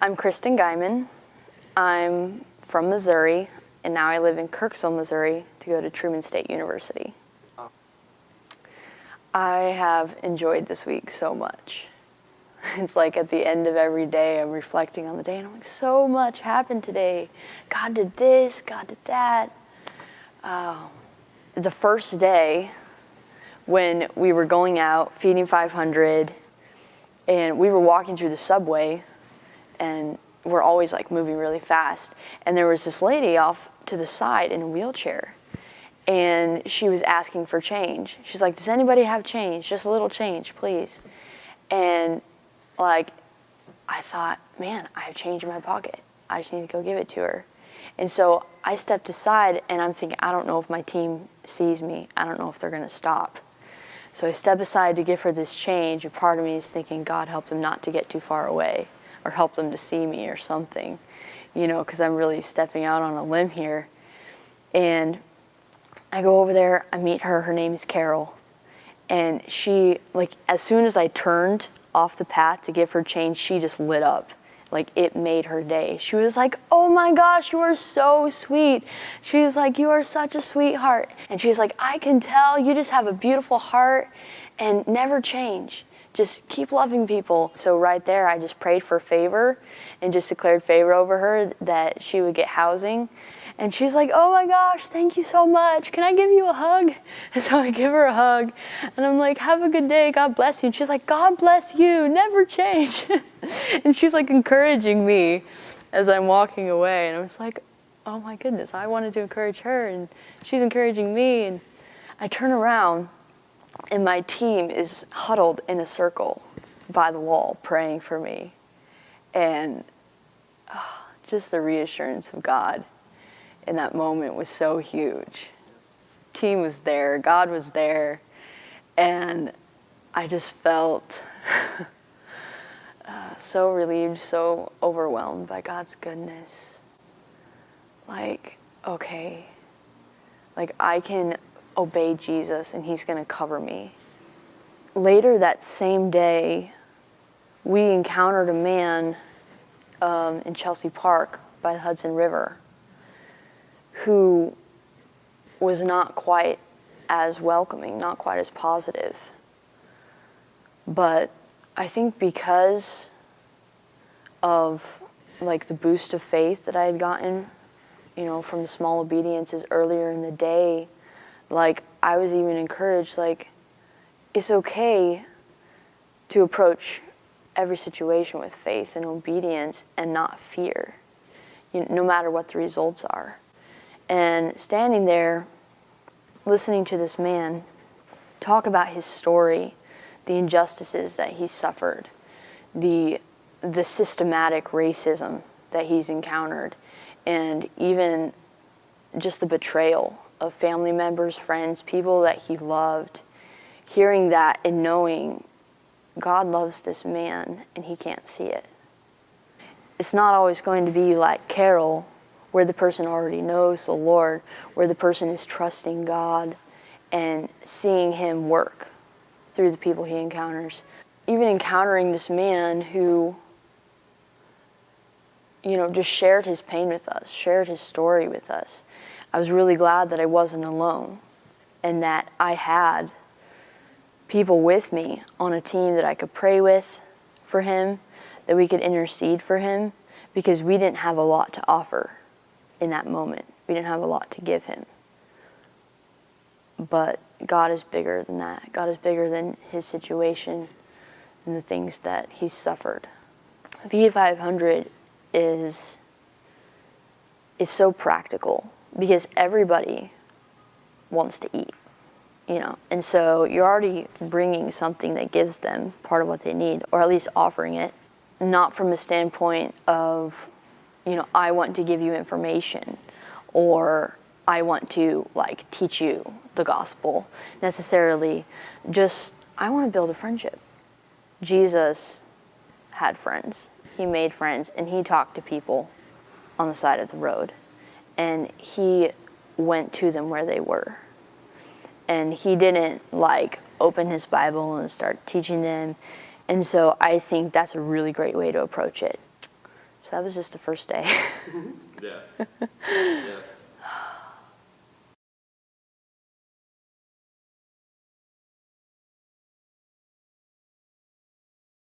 I'm Kristin Geiman. I'm from Missouri, and now I live in Kirksville, Missouri, to go to Truman State University. I have enjoyed this week so much. It's like at the end of every day, I'm reflecting on the day, and I'm like, so much happened today. God did this, God did that. The first day, when we were going out, feeding 500, and we were walking through the subway, and we're always like moving really fast, and there was this lady off to the side in a wheelchair, and she was asking for change. She's like, does anybody have change? Just a little change, please. And like, I thought, man, I have change in my pocket. I just need to go give it to her. And so I stepped aside, and I'm thinking, I don't know if my team sees me. I don't know if they're going to stop. So I step aside to give her this change, and part of me is thinking, God, help them not to get too far away, or help them to see me or something, you know, because I'm really stepping out on a limb here. And I go over there, I meet her, her name is Carol, and she, like, as soon as I turned off the path to give her change, she just lit up. Like, it made her day. She was like, oh my gosh, you are so sweet. She was like, you are such a sweetheart. And she's like, I can tell you just have a beautiful heart and never change. Just keep loving people. So right there, I just prayed for favor and just declared favor over her that she would get housing. And she's like, oh my gosh, thank you so much. Can I give you a hug? And so I give her a hug. And I'm like, have a good day. God bless you. And she's like, God bless you. Never change. And she's like encouraging me as I'm walking away. And I was like, oh my goodness, I wanted to encourage her. And she's encouraging me. And I turn around, and my team is huddled in a circle by the wall praying for me. And just the reassurance of God in that moment was so huge. Team was there, God was there, and I just felt so relieved, so overwhelmed by God's goodness. Like, okay, like I can obey Jesus and he's gonna cover me. Later that same day, we encountered a man in Chelsea Park by the Hudson River who was not quite as welcoming, not quite as positive. But I think because of like the boost of faith that I had gotten, you know, from the small obediences earlier in the day, like I was even encouraged, like it's okay to approach every situation with faith and obedience and not fear, you know, no matter what the results are. And standing there, listening to this man talk about his story, the injustices that he suffered, the systematic racism that he's encountered, and even just the betrayal of family members, friends, people that he loved, hearing that and knowing God loves this man and he can't see it. It's not always going to be like Carol, where the person already knows the Lord, where the person is trusting God and seeing him work through the people he encounters. Even encountering this man who, you know, just shared his pain with us, shared his story with us. I was really glad that I wasn't alone and that I had people with me on a team that I could pray with for him, that we could intercede for him, because we didn't have a lot to offer in that moment. We didn't have a lot to give him. But God is bigger than that. God is bigger than his situation and the things that he's suffered. Feed 500 is so practical because everybody wants to eat, you know. And so you're already bringing something that gives them part of what they need, or at least offering it, not from a standpoint of, you know, I want to give you information, or I want to like teach you the gospel necessarily. Just, I want to build a friendship. Jesus had friends. He made friends, and he talked to people on the side of the road, and he went to them where they were. And he didn't like open his Bible and start teaching them. And so I think that's a really great way to approach it. So that was just the first day. Yeah. Yeah.